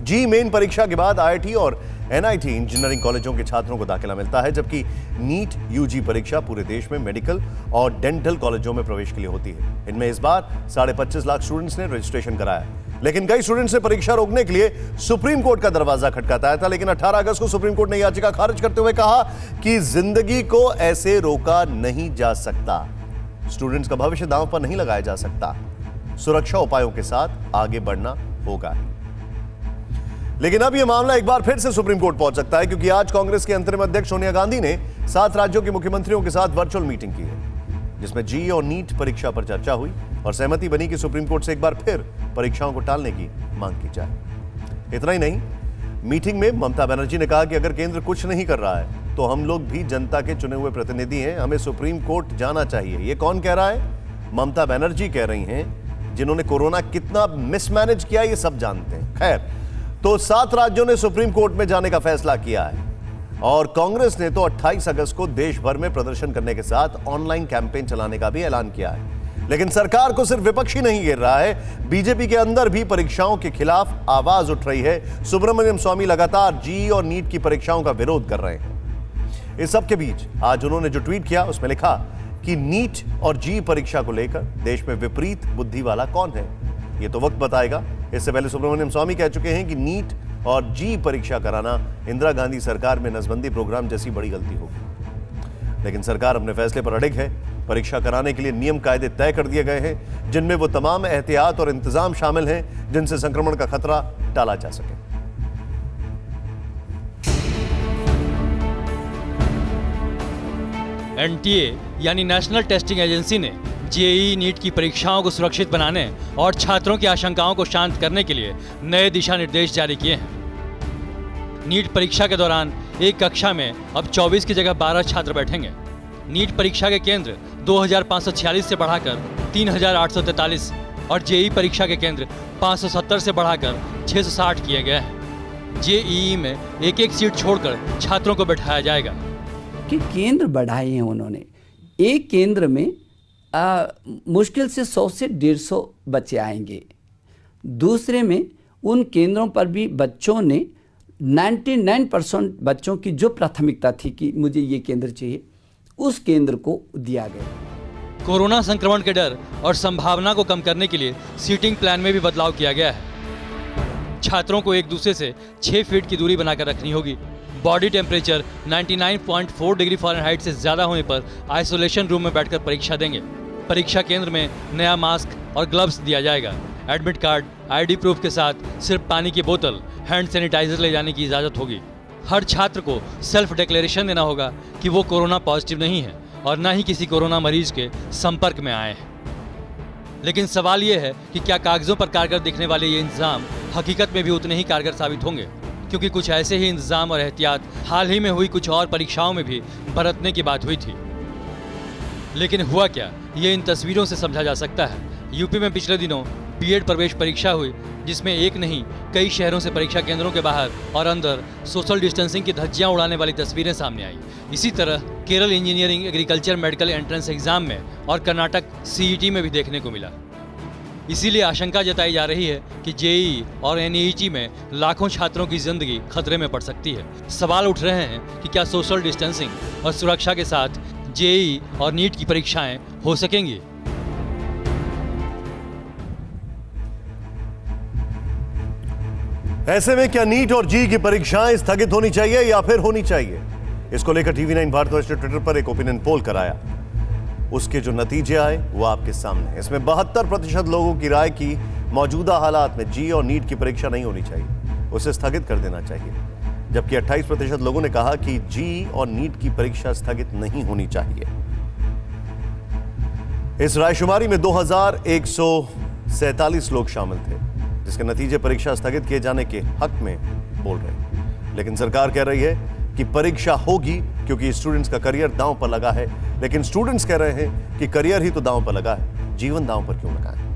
जी main परीक्षा के बाद आईआईटी और एनआईटी इंजीनियरिंग कॉलेजों के छात्रों को दाखिला मिलता है, जबकि नीट यूजी परीक्षा पूरे देश में मेडिकल और डेंटल कॉलेजों में प्रवेश के लिए होती है। इनमें इस बार 25.5 लाख स्टूडेंट्स ने रजिस्ट्रेशन कराया, लेकिन कई स्टूडेंट्स ने परीक्षा रोकने के लिए सुप्रीम कोर्ट का दरवाजा खटखटाया था। लेकिन 18 अगस्त को सुप्रीम कोर्ट ने याचिका खारिज करते हुए कहा कि जिंदगी को ऐसे रोका नहीं जा सकता, स्टूडेंट्स का भविष्य दांव पर नहीं लगाया जा सकता, सुरक्षा उपायों के साथ आगे बढ़ना होगा। लेकिन अब यह मामला एक बार फिर से सुप्रीम कोर्ट पहुंच सकता है, क्योंकि आज कांग्रेस के अंतरिम अध्यक्ष सोनिया गांधी ने 7 राज्यों के मुख्यमंत्रियों के साथ वर्चुअल मीटिंग की है, जिसमें जी और नीट परीक्षा पर चर्चा हुई और सहमति बनी कि सुप्रीम कोर्ट से एक बार फिर परीक्षाओं को टालने की मांग की जाए। इतना ही नहीं, मीटिंग में ममता बनर्जी ने कहा कि अगर केंद्र कुछ नहीं कर रहा है तो हम लोग भी जनता के चुने हुए प्रतिनिधि हैं, हमें सुप्रीम कोर्ट जाना चाहिए। ये कौन कह रहा है? ममता बनर्जी कह रही हैं, जिन्होंने कोरोना कितना मिसमैनेज किया ये सब जानते हैं। खैर, तो 7 राज्यों ने सुप्रीम कोर्ट में जाने का फैसला किया है और कांग्रेस ने तो 28 अगस्त को देश भर में प्रदर्शन करने के साथ ऑनलाइन कैंपेन चलाने का भी ऐलान किया है। लेकिन सरकार को सिर्फ विपक्ष ही नहीं घेर रहा है, बीजेपी के अंदर भी परीक्षाओं के खिलाफ आवाज उठ रही है। सुब्रमण्यम स्वामी लगातार जी और नीट की परीक्षाओं का विरोध कर रहे हैं। इस सब के बीच आज उन्होंने जो ट्वीट किया उसमें लिखा कि नीट और जी परीक्षा को लेकर देश में विपरीत बुद्धि वाला कौन है, ये तो वक्त बताएगा। इससे पहले सुब्रमण्यम स्वामी कह चुके हैं कि नीट और जी परीक्षा कराना इंदिरा गांधी सरकार में नसबंदी प्रोग्राम जैसी बड़ी गलती होगी। लेकिन सरकार अपने फैसले पर अड़िग है। परीक्षा कराने के लिए नियम कायदे तय कर दिए गए हैं, जिनमें वो तमाम एहतियात और इंतजाम शामिल हैं जिनसे संक्रमण का खतरा टाला जा सके। एनटीए यानी नेशनल टेस्टिंग एजेंसी ने जेईई नीट की परीक्षाओं को सुरक्षित बनाने और छात्रों की आशंकाओं को शांत करने के लिए नए दिशा निर्देश जारी किए हैं। नीट परीक्षा के दौरान एक कक्षा में अब 24 की जगह 12 छात्र बैठेंगे। नीट परीक्षा के केंद्र 2546 से बढ़ाकर 3843 और जेईई परीक्षा के केंद्र 570 से बढ़ाकर 660 किए गए हैं। जेईई में एक सीट छोड़कर छात्रों को बैठाया जाएगा। कि केंद्र बढ़ाए हैं उन्होंने, एक केंद्र में मुश्किल से 100 से 150 बच्चे आएंगे। दूसरे में उन केंद्रों पर भी बच्चों ने 99% बच्चों की जो प्राथमिकता थी कि मुझे ये केंद्र चाहिए, उस केंद्र को दिया गया। कोरोना संक्रमण के डर और संभावना को कम करने के लिए सीटिंग प्लान में भी बदलाव किया गया है। छात्रों को एक दूसरे से 6 फीट की दूरी बनाकर रखनी होगी। बॉडी टेम्परेचर 99.4 डिग्री फ़ारेनहाइट से ज़्यादा होने पर आइसोलेशन रूम में बैठकर परीक्षा देंगे। परीक्षा केंद्र में नया मास्क और ग्लव्स दिया जाएगा। एडमिट कार्ड, आईडी प्रूफ के साथ सिर्फ पानी की बोतल, हैंड सैनिटाइजर ले जाने की इजाज़त होगी। हर छात्र को सेल्फ डिक्लेरेशन देना होगा कि वो कोरोना पॉजिटिव नहीं है और ना ही किसी कोरोना मरीज के संपर्क में आए हैं। लेकिन सवाल ये है कि क्या कागजों पर कारगर दिखने वाले ये इंतजाम हकीकत में भी उतने ही कारगर साबित होंगे, क्योंकि कुछ ऐसे ही इंतजाम और एहतियात हाल ही में हुई कुछ और परीक्षाओं में भी बरतने की बात हुई थी। लेकिन हुआ क्या, ये इन तस्वीरों से समझा जा सकता है। यूपी में पिछले दिनों बीएड प्रवेश परीक्षा हुई, जिसमें एक नहीं कई शहरों से परीक्षा केंद्रों के बाहर और अंदर सोशल डिस्टेंसिंग की धज्जियां उड़ाने वाली तस्वीरें सामने आई। इसी तरह Kerala engineering, agriculture, medical entrance exam में और कर्नाटक सीईटी में भी देखने को मिला। इसीलिए आशंका जताई जा रही है कि जेईई और एनईटी में लाखों छात्रों की जिंदगी खतरे में पड़ सकती है। सवाल उठ रहे हैं कि क्या सोशल डिस्टेंसिंग और सुरक्षा के साथ जेईई और नीट की परीक्षाएं हो सकेंगी। ऐसे में क्या नीट और जी की परीक्षाएं स्थगित होनी चाहिए या फिर होनी चाहिए? इसको लेकर टीवी9 भारतवर्ष ने ट्विटर पर एक ओपिनियन पोल कराया। उसके जो नतीजे आए वो आपके सामने हैं। इसमें 72% लोगों की राय की मौजूदा हालात में जी और नीट की परीक्षा नहीं होनी चाहिए, उसे स्थगित कर देना चाहिए, जबकि 28% लोगों ने कहा कि जी और नीट की परीक्षा स्थगित नहीं होनी चाहिए। इस रायशुमारी में 2147 लोग शामिल थे, जिसके नतीजे परीक्षा स्थगित किए जाने के हक में बोल रहे हैं। लेकिन सरकार कह रही है कि परीक्षा होगी क्योंकि स्टूडेंट्स का करियर दांव पर लगा है। लेकिन स्टूडेंट्स कह रहे हैं कि करियर ही तो दांव पर लगा है, जीवन दांव पर क्यों लगाएं?